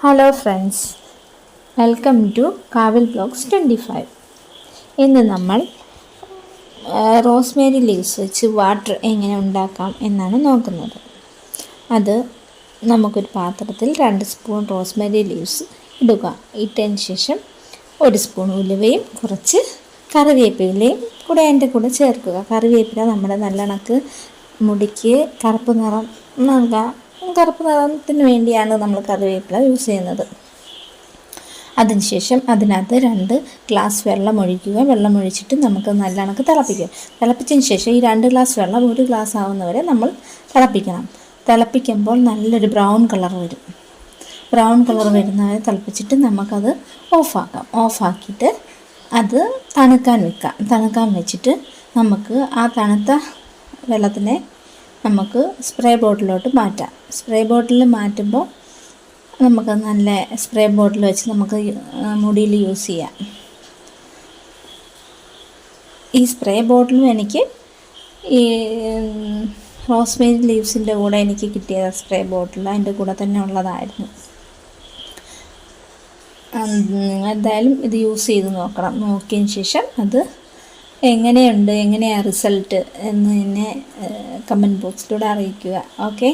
Hello friends, welcome to കാവിൽ blogs 25. ഇന്ന് നമ്മൾ റോസ്മേരി ലീവ്സ് വെച്ച് വാട്ടർ എങ്ങനെ ഉണ്ടാക്കാം എന്നാണ് നോക്കുന്നത്. അത് നമുക്കൊരു പാത്രത്തിൽ 2 സ്പൂൺ റോസ്മേരി ലീവ്സ് ഇടുക. ഇട്ടതിന് ശേഷം 1 സ്പൂൺ ഉലുവയും കുറച്ച് കറിവേപ്പിലയും കൂടെ അതിൻ്റെ കൂടെ ചേർക്കുക. കറിവേപ്പില നമ്മുടെ നല്ലണക്ക് മുടിക്ക് കറുപ്പ് നിറം നൽകാം. കറുപ്പ് നിറത്തിന് വേണ്ടിയാണ് നമ്മൾ കറിവേപ്പില യൂസ് ചെയ്യുന്നത്. അതിനുശേഷം അതിനകത്ത് 2 ഗ്ലാസ് വെള്ളം ഒഴിക്കുക. വെള്ളം ഒഴിച്ചിട്ട് നമുക്ക് നല്ലവണ്ണം തിളപ്പിക്കുക. തിളപ്പിച്ചതിന് ശേഷം ഈ 2 ഗ്ലാസ് വെള്ളം 1 ഗ്ലാസ് ആവുന്നവരെ നമ്മൾ തിളപ്പിക്കണം. തിളപ്പിക്കുമ്പോൾ നല്ലൊരു ബ്രൗൺ കളർ വരും. ബ്രൗൺ കളർ വരുന്നവരെ തിളപ്പിച്ചിട്ട് നമുക്കത് ഓഫാക്കാം. ഓഫാക്കിയിട്ട് അത് തണുക്കാൻ വെക്കാം. തണുക്കാൻ വെച്ചിട്ട് നമുക്ക് ആ തണുത്ത വെള്ളത്തിനെ നമുക്ക് സ്പ്രേ ബോട്ടിലോട്ട് മാറ്റാം. സ്പ്രേ ബോട്ടിൽ മാറ്റുമ്പോൾ നമുക്ക് നല്ല സ്പ്രേ ബോട്ടിൽ വെച്ച് നമുക്ക് മുടിയിൽ യൂസ് ചെയ്യാം. ഈ സ്പ്രേ ബോട്ടിലും എനിക്ക് ഈ റോസ്മേരി ലീവ്സിൻ്റെ കൂടെ എനിക്ക് കിട്ടിയ സ്പ്രേ ബോട്ടിൽ അതിൻ്റെ കൂടെ തന്നെ ഉള്ളതായിരുന്നു. എന്തായാലും ഇത് യൂസ് ചെയ്ത് നോക്കണം. നോക്കിയതിന് ശേഷം അത് എങ്ങനെയാണ് റിസൾട്ട് എന്ന് എന്നെ കമൻറ്റ് ബോക്സിലൂടെ അറിയിക്കുക. ഓക്കെ.